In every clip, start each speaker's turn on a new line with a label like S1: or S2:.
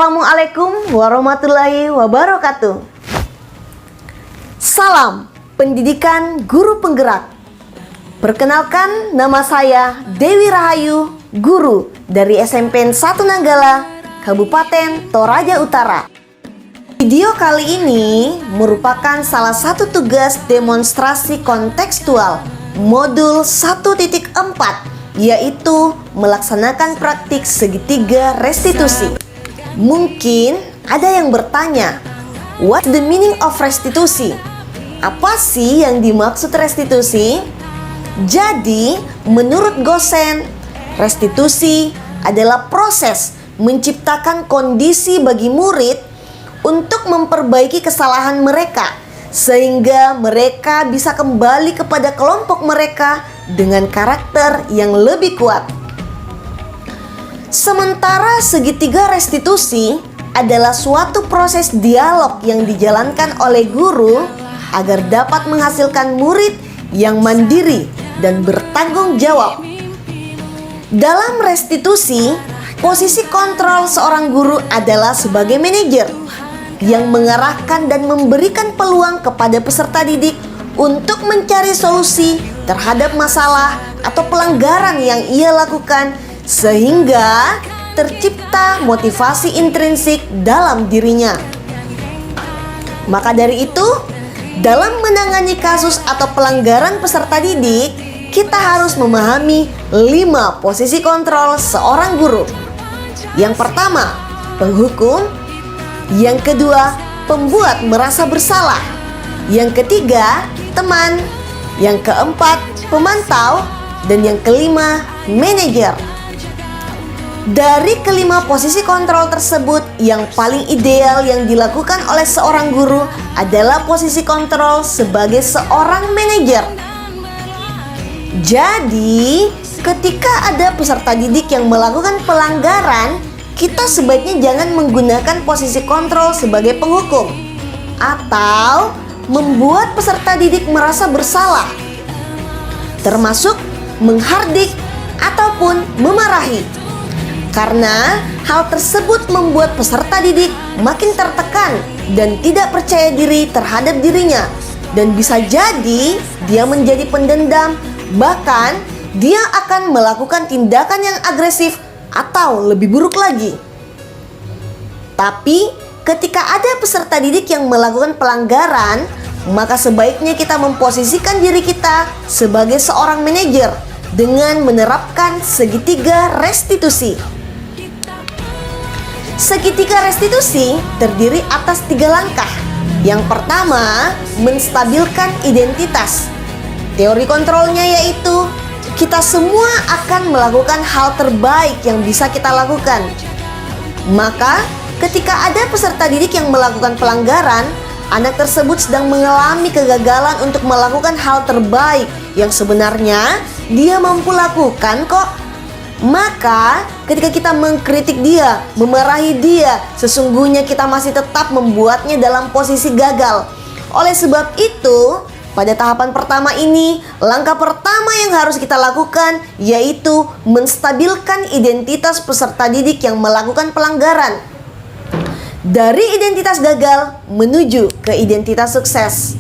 S1: Assalamualaikum warahmatullahi wabarakatuh. Salam pendidikan guru penggerak. Perkenalkan, nama saya Dewi Rahayu, guru dari SMP 1 Nanggala, Kabupaten Toraja Utara. Video kali ini merupakan salah satu tugas demonstrasi kontekstual modul 1.4, yaitu melaksanakan praktik segitiga restitusi. Mungkin ada yang bertanya, what's the meaning of restitusi? Apa sih yang dimaksud restitusi? Jadi, menurut Gosen, restitusi adalah proses menciptakan kondisi bagi murid untuk memperbaiki kesalahan mereka, sehingga mereka bisa kembali kepada kelompok mereka dengan karakter yang lebih kuat. Sementara segitiga restitusi adalah suatu proses dialog yang dijalankan oleh guru agar dapat menghasilkan murid yang mandiri dan bertanggung jawab. Dalam restitusi, posisi kontrol seorang guru adalah sebagai manajer yang mengarahkan dan memberikan peluang kepada peserta didik untuk mencari solusi terhadap masalah atau pelanggaran yang ia lakukan, sehingga tercipta motivasi intrinsik dalam dirinya. Maka dari itu, dalam menangani kasus atau pelanggaran peserta didik, kita harus memahami 5 posisi kontrol seorang guru. Yang pertama, penghukum. Yang kedua, pembuat merasa bersalah. Yang ketiga, teman. Yang keempat, pemantau. Dan yang kelima, manajer. Dari kelima posisi kontrol tersebut, yang paling ideal yang dilakukan oleh seorang guru adalah posisi kontrol sebagai seorang manajer. Jadi, ketika ada peserta didik yang melakukan pelanggaran, kita sebaiknya jangan menggunakan posisi kontrol sebagai penghukum atau membuat peserta didik merasa bersalah, termasuk menghardik ataupun memarahi. Karena hal tersebut membuat peserta didik makin tertekan dan tidak percaya diri terhadap dirinya, dan bisa jadi dia menjadi pendendam, bahkan dia akan melakukan tindakan yang agresif atau lebih buruk lagi. Tapi ketika ada peserta didik yang melakukan pelanggaran, maka sebaiknya kita memposisikan diri kita sebagai seorang manajer dengan menerapkan segitiga restitusi. Segitiga restitusi terdiri atas 3 langkah. Yang pertama, menstabilkan identitas. Teori kontrolnya yaitu kita semua akan melakukan hal terbaik yang bisa kita lakukan. Maka, ketika ada peserta didik yang melakukan pelanggaran, anak tersebut sedang mengalami kegagalan untuk melakukan hal terbaik yang sebenarnya dia mampu lakukan kok. Maka, ketika kita mengkritik dia, memarahi dia, sesungguhnya kita masih tetap membuatnya dalam posisi gagal. Oleh sebab itu, pada tahapan pertama ini, langkah pertama yang harus kita lakukan yaitu menstabilkan identitas peserta didik yang melakukan pelanggaran. Dari identitas gagal menuju ke identitas sukses.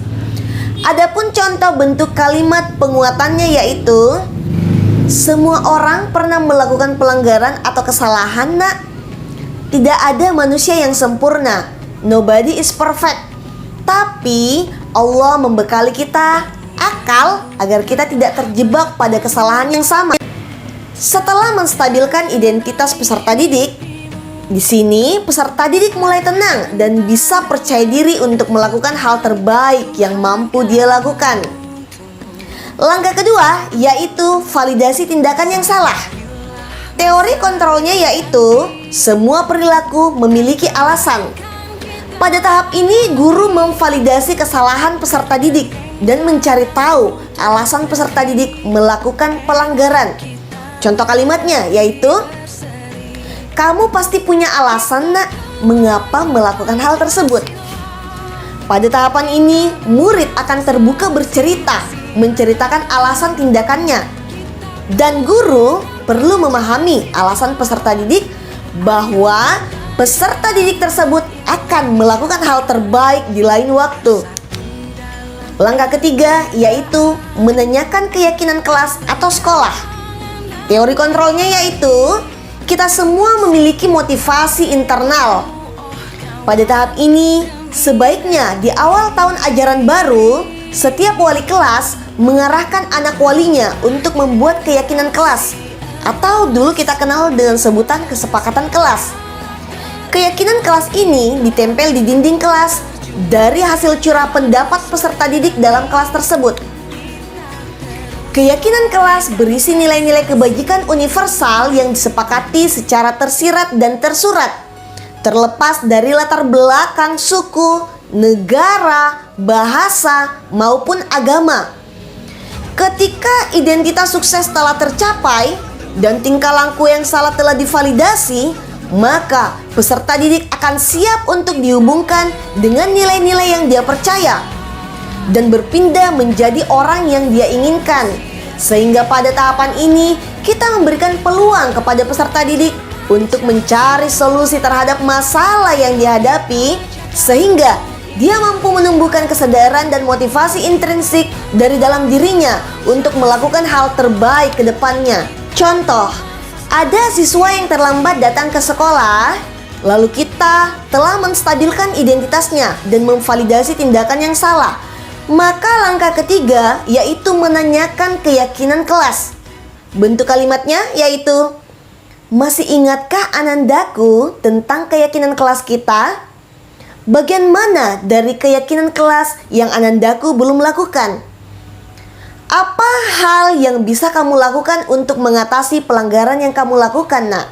S1: Adapun contoh bentuk kalimat penguatannya yaitu, semua orang pernah melakukan pelanggaran atau kesalahan, nak. Tidak ada manusia yang sempurna. Nobody is perfect. Tapi Allah membekali kita akal agar kita tidak terjebak pada kesalahan yang sama. Setelah menstabilkan identitas peserta didik, di sini peserta didik mulai tenang dan bisa percaya diri untuk melakukan hal terbaik yang mampu dia lakukan. Langkah kedua yaitu validasi tindakan yang salah. Teori kontrolnya yaitu semua perilaku memiliki alasan. Pada tahap ini, guru memvalidasi kesalahan peserta didik dan mencari tahu alasan peserta didik melakukan pelanggaran. Contoh kalimatnya yaitu, kamu pasti punya alasan, nak, mengapa melakukan hal tersebut. Pada tahapan ini, murid akan terbuka bercerita, menceritakan alasan tindakannya. Dan guru perlu memahami alasan peserta didik bahwa peserta didik tersebut akan melakukan hal terbaik di lain waktu. Langkah ketiga yaitu menanyakan keyakinan kelas atau sekolah. Teori kontrolnya yaitu kita semua memiliki motivasi internal. Pada tahap ini, sebaiknya di awal tahun ajaran baru, setiap wali kelas mengarahkan anak walinya untuk membuat keyakinan kelas, atau dulu kita kenal dengan sebutan kesepakatan kelas. Keyakinan kelas ini ditempel di dinding kelas dari hasil curah pendapat peserta didik dalam kelas tersebut. Keyakinan kelas berisi nilai-nilai kebajikan universal yang disepakati secara tersirat dan tersurat, terlepas dari latar belakang suku, negara, bahasa, maupun agama. Ketika identitas sukses telah tercapai dan tingkah laku yang salah telah divalidasi, maka peserta didik akan siap untuk dihubungkan dengan nilai-nilai yang dia percaya dan berpindah menjadi orang yang dia inginkan. Sehingga pada tahapan ini kita memberikan peluang kepada peserta didik untuk mencari solusi terhadap masalah yang dihadapi, sehingga dia mampu menumbuhkan kesadaran dan motivasi intrinsik dari dalam dirinya untuk melakukan hal terbaik ke depannya. Contoh, ada siswa yang terlambat datang ke sekolah, lalu kita telah menstabilkan identitasnya dan memvalidasi tindakan yang salah. Maka langkah ketiga yaitu menanyakan keyakinan kelas. Bentuk kalimatnya yaitu, masih ingatkah Anandaku tentang keyakinan kelas kita? Bagian mana dari keyakinan kelas yang Anandaku belum lakukan? Apa hal yang bisa kamu lakukan untuk mengatasi pelanggaran yang kamu lakukan, Nak?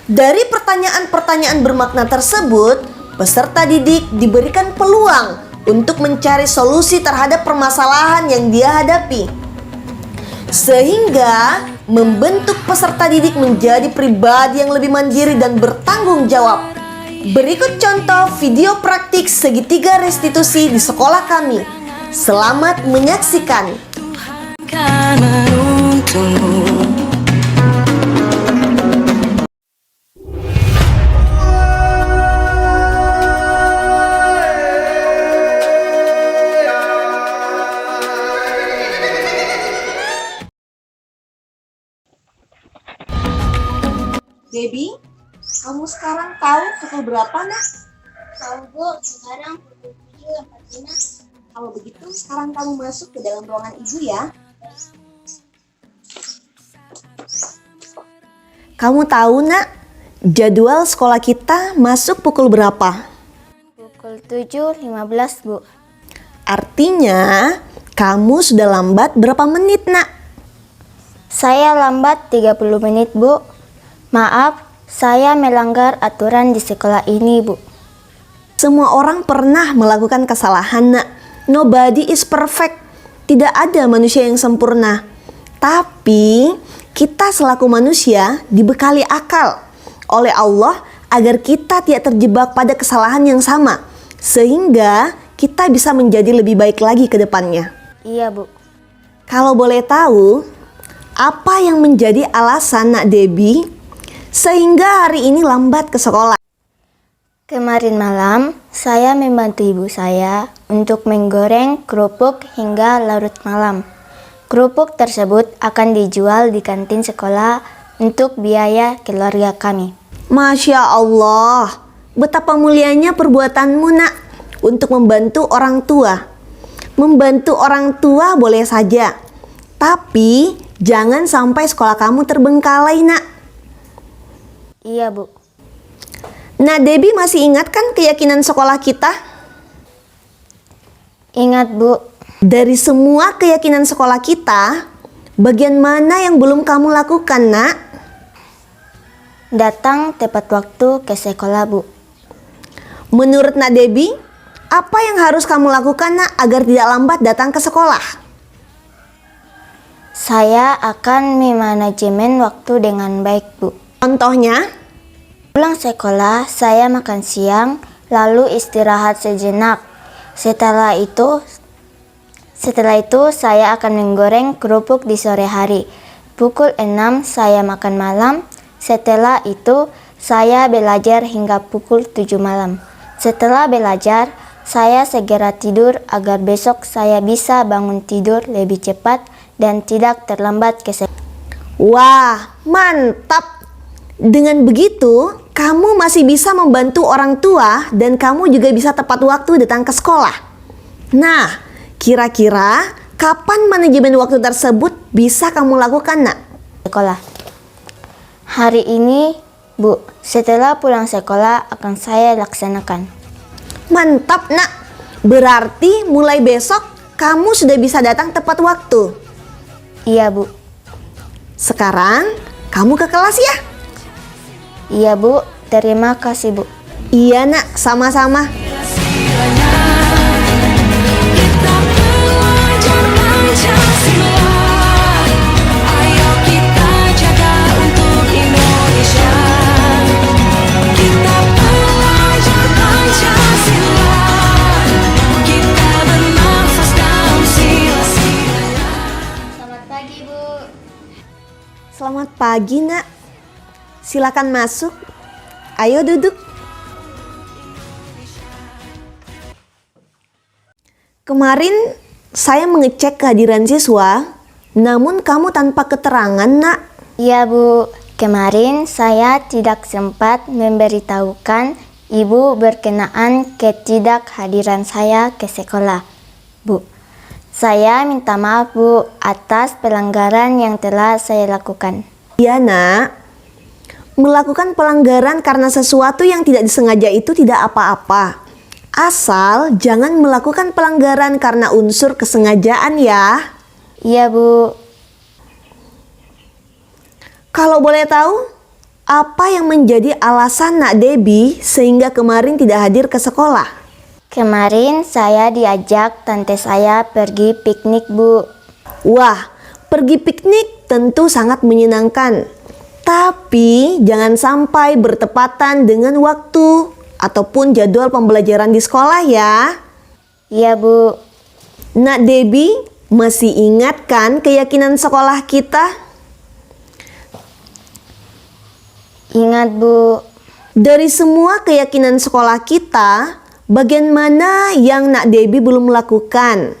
S1: Dari pertanyaan-pertanyaan bermakna tersebut, peserta didik diberikan peluang untuk mencari solusi terhadap permasalahan yang dia hadapi, sehingga membentuk peserta didik menjadi pribadi yang lebih mandiri dan bertanggung jawab. Berikut contoh video praktik segitiga restitusi di sekolah kami. Selamat menyaksikan. Debbie, kamu sekarang tahu pukul berapa, Nak?
S2: Tahu Bu, sekarang pukul 7.45.
S1: Kalau begitu, sekarang kamu masuk ke dalam ruangan ibu ya. Kamu tahu, Nak, jadwal sekolah kita masuk pukul berapa?
S2: Pukul 7.15, Bu.
S1: Artinya, kamu sudah lambat berapa menit, Nak?
S2: Saya lambat 30 menit, Bu. Maaf, saya melanggar aturan di sekolah ini, Bu.
S1: Semua orang pernah melakukan kesalahan, Nak. Nobody is perfect. Tidak ada manusia yang sempurna. Tapi kita selaku manusia dibekali akal oleh Allah agar kita tidak terjebak pada kesalahan yang sama, sehingga kita bisa menjadi lebih baik lagi ke depannya.
S2: Iya, Bu.
S1: Kalau boleh tahu, apa yang menjadi alasan Nak Debbie sehingga hari ini lambat ke sekolah?
S2: Kemarin malam, saya membantu ibu saya untuk menggoreng kerupuk hingga larut malam. Kerupuk tersebut akan dijual di kantin sekolah untuk biaya keluarga kami.
S1: Masya Allah, betapa mulianya perbuatanmu, Nak, untuk membantu orang tua. Membantu orang tua boleh saja, tapi jangan sampai sekolah kamu terbengkalai, Nak.
S2: Iya, Bu.
S1: Nah, Debbie masih ingat kan keyakinan sekolah kita?
S2: Ingat, Bu.
S1: Dari semua keyakinan sekolah kita, bagian mana yang belum kamu lakukan, Nak?
S2: Datang tepat waktu ke sekolah, Bu.
S1: Menurut Nak Debbie, apa yang harus kamu lakukan, Nak, agar tidak lambat datang ke sekolah?
S2: Saya akan memanajemen waktu dengan baik, Bu.
S1: Contohnya?
S2: Pulang sekolah, saya makan siang, lalu istirahat sejenak. Setelah itu saya akan menggoreng kerupuk di sore hari. Pukul 6 saya makan malam. Setelah itu Saya belajar hingga pukul 7 malam. Setelah belajar, saya segera tidur agar besok saya bisa bangun tidur lebih cepat dan tidak terlambat ke sekolah.
S1: Wah, mantap! Dengan begitu, kamu masih bisa membantu orang tua dan kamu juga bisa tepat waktu datang ke sekolah. Nah, kira-kira kapan manajemen waktu tersebut bisa kamu lakukan, Nak?
S2: Sekolah. Hari ini, Bu, setelah pulang sekolah akan saya laksanakan.
S1: Mantap, Nak! Berarti mulai besok kamu sudah bisa datang tepat waktu.
S2: Iya, Bu.
S1: Sekarang kamu ke kelas ya?
S2: Iya, Bu. Terima kasih, Bu.
S1: Iya, Nak, sama-sama.
S3: Kita belajar Pancasila. Ayo kita jaga untuk Indonesia. Kita belajar Pancasila. Kita bernafas dalam sila-silanya.
S2: Selamat pagi, Bu.
S1: Selamat pagi, Nak. Silakan masuk. Ayo duduk. Kemarin saya mengecek kehadiran siswa, namun kamu tanpa keterangan, Nak.
S2: Iya, Bu. Kemarin saya tidak sempat memberitahukan Ibu berkenaan ketidakhadiran saya ke sekolah, Bu. Saya minta maaf, Bu, atas pelanggaran yang telah saya lakukan.
S1: Iya, Nak. Melakukan pelanggaran karena sesuatu yang tidak disengaja itu tidak apa-apa. Asal jangan melakukan pelanggaran karena unsur kesengajaan ya.
S2: Iya, Bu.
S1: Kalau boleh tahu, apa yang menjadi alasan Nak Debbie sehingga kemarin tidak hadir ke sekolah?
S2: Kemarin saya diajak tante saya pergi piknik, Bu.
S1: Wah, pergi piknik tentu sangat menyenangkan. Tapi jangan sampai bertepatan dengan waktu ataupun jadwal pembelajaran di sekolah ya.
S2: Iya, Bu.
S1: Nak Debbie, masih ingat kan keyakinan sekolah kita?
S2: Ingat, Bu.
S1: Dari semua keyakinan sekolah kita, bagian mana yang Nak Debbie belum lakukan?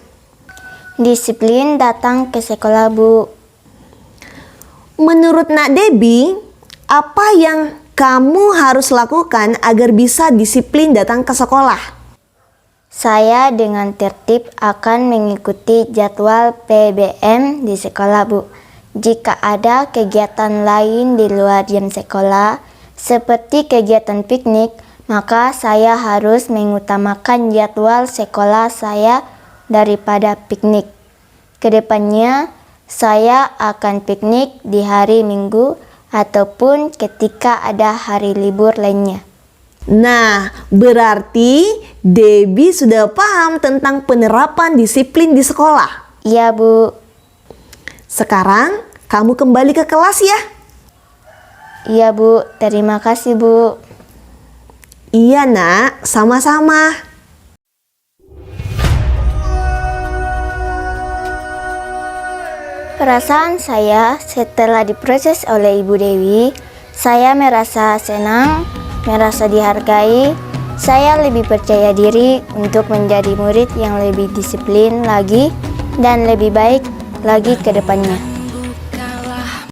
S2: Disiplin datang ke sekolah, Bu.
S1: Menurut Nak Debbie, apa yang kamu harus lakukan agar bisa disiplin datang ke sekolah?
S2: Saya dengan tertib akan mengikuti jadwal PBM di sekolah, Bu. Jika ada kegiatan lain di luar jam sekolah, seperti kegiatan piknik, maka saya harus mengutamakan jadwal sekolah saya daripada piknik. Kedepannya, saya akan piknik di hari Minggu ataupun ketika ada hari libur lainnya.
S1: Nah, berarti Debbie sudah paham tentang penerapan disiplin di sekolah.
S2: Iya, Bu.
S1: Sekarang kamu kembali ke kelas ya.
S2: Iya, Bu. Terima kasih, Bu.
S1: Iya, Nak, sama-sama.
S2: Perasaan saya setelah diproses oleh Ibu Dewi, saya merasa senang, merasa dihargai. Saya lebih percaya diri untuk menjadi murid yang lebih disiplin lagi dan lebih baik lagi ke depannya.